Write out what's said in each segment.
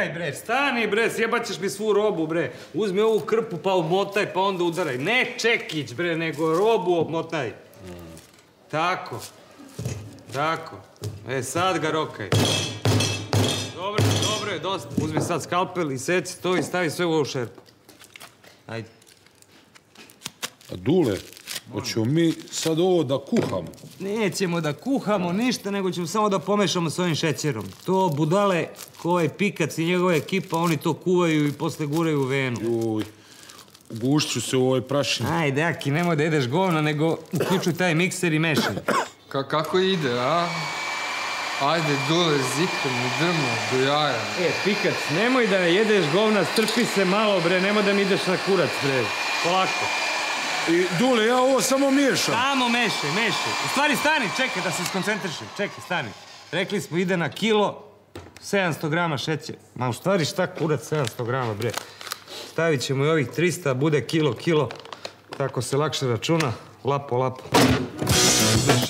čekaj bre, stani bre, sjebat ćeš mi svu robu bre. Uzmi ovu krpu pa obmotaj pa onda udaraj. Ne čekić bre, nego robu obmotaj. Tako. Tako. Sad ga rokaj. Dobro je, dosta. Uzmi sad skalpel i seci to i stavi sve u ovu šerpu. Ajde. A Dule, hoćemo mi sad ovo da kuhamo? Nećemo da kuhamo ništa, nego ćemo samo da pomešamo s ovim šećerom. To budale, ko ovaj Pikac i njegova ekipa, oni to kuvaju i posle guraju u venu. Juj, ugušću se u ovoj prašini. Ajde, Aki, nemoj da jedeš govna, nego uključuj taj mikser i mešaj. Kako ide, a? Ajde, Dule, zikam, idemo do jaja. Pikac, nemoj da jedeš govna, strpi se malo, bre, nemoj da mi ideš na kurac, bre. Polako. I, Dule, ja ovo samo miješam. Samo mešaj. U stvari, stani, čekaj da se skoncentrišem. Čekaj, stani. Rekli smo, ide na kilo 700 grama šećer. Ma, u stvari, šta kurac 700 grama, bre? Stavit ćemo i ovih 300, bude kilo. Tako se lakše računa. Lapo. Mešaj.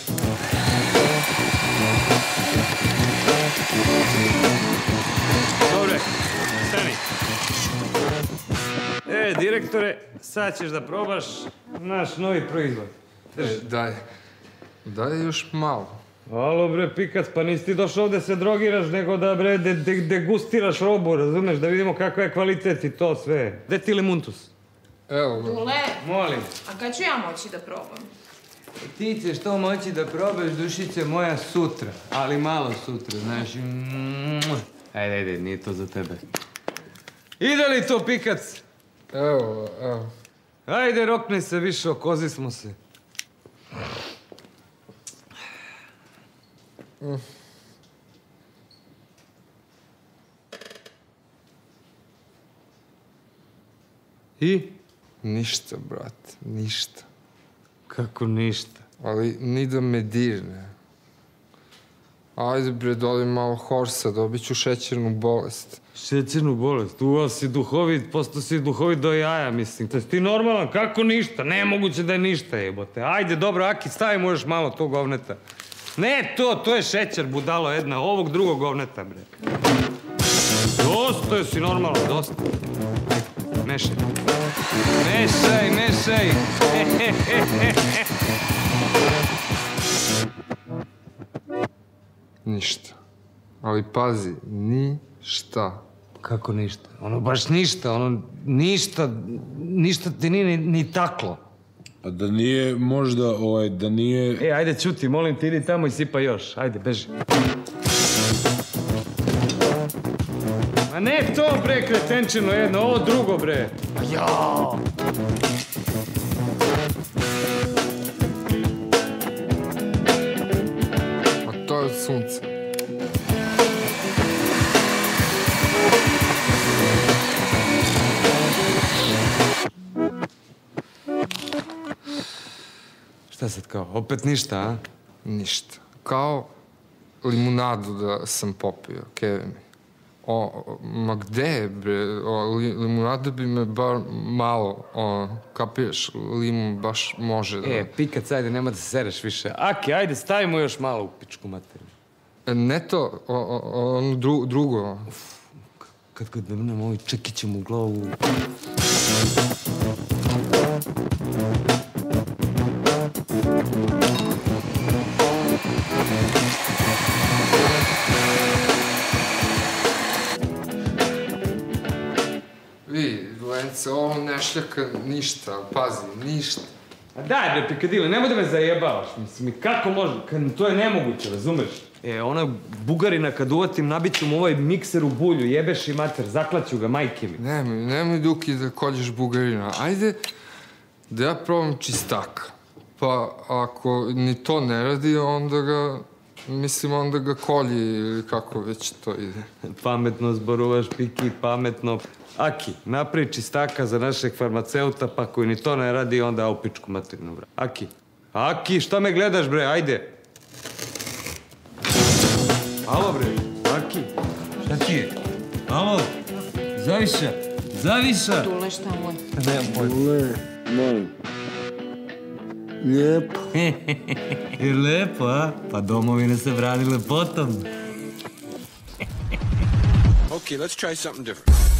Dobre, stani. Direktore, sad ćeš da probaš naš novi proizvod. Daj još malo. Alo bre, Pikac, pa nisi ti došao ovde se drogiraš, nego da bre degustiraš robu, razumeš, da vidimo kakav je kvalitet i to sve. Gde ti limuntus? Evo ga. Dule, Molim. a kad ću ja moći da probam? Ti ćeš to moći da probaš, dušice moja, sutra. Ali malo sutra, znaš. Ajde, nije to za tebe. Ide li to, Pikac? Evo. Ajde, rokni se više, okozi smo se. I? Ništa, brate, ništa. Kako ništa? Ali ni da me dirne. Ajde bre, doli malo horsa, dobit ću šećernu bolest. Šećernu bolest? Uva si duhovit, posto si duhovit do jaja, mislim. To si ti normalan, kako ništa? Nemoguće da je ništa, jebote. Ajde, dobro, Aki, stavimo još malo tog govneta. Ne, to je šećer, budalo jedna, ovog drugog govneta, bre. Dosta si normalan, dosta. Mešaj. Mešaj. Ništa. Ali pazi, ništa. Kako ništa? Ono baš ništa, ništa ti nije ni taklo. A da nije možda, da nije... Ajde, ćuti, molim ti, idi tamo i sipa još. Ajde, beži. Ma ne to, bre, kretenčino jedno, ovo drugo, bre. Jao! A to je od sunca. Šta sad kao, opet ništa, a? Ništa. Kao limunadu da sam popio, keve mi. Ma gde, bre? Limunada bi me bar malo, kapiraš, limun baš može da... Pikac, ajde, nema da se sereš više. Aki, ajde, stavimo još malo u pičku materiju. Ne to, ono drugo. Kad drnem ovaj čekićem u glavu... Lence, ovo ne šljaka ništa, pazi, ništa. A daj bre, pikadile, nemoj da me zajebavaš, mislim, kako može, to je nemoguće, razumeš? Ona bugarina kad uvatim, nabit ću mu ovaj mikser u bulju, jebeš i mater, zaklaću ga, majke mi. Nemoj Duki da kolješ bugarina, ajde da ja probam čistaka. Pa ako ni to ne radi, onda ga kolji ili kako već to ide. Pametno zboruvaš, Piki, pametno. Aki, napravi čistaka za našeg farmaceuta, pa koji ni to ne radi, onda u pičku materinu, bra. Aki, šta me gledaš, bre, ajde. Alo, bre, Aki, šta ti je? Alo, Zaviša. Dule, šta moj? Nemam pojma. Dule, molim. Lijepo. Je lepo, a? Pa domovine se brani lepotom. Okay, let's try something different.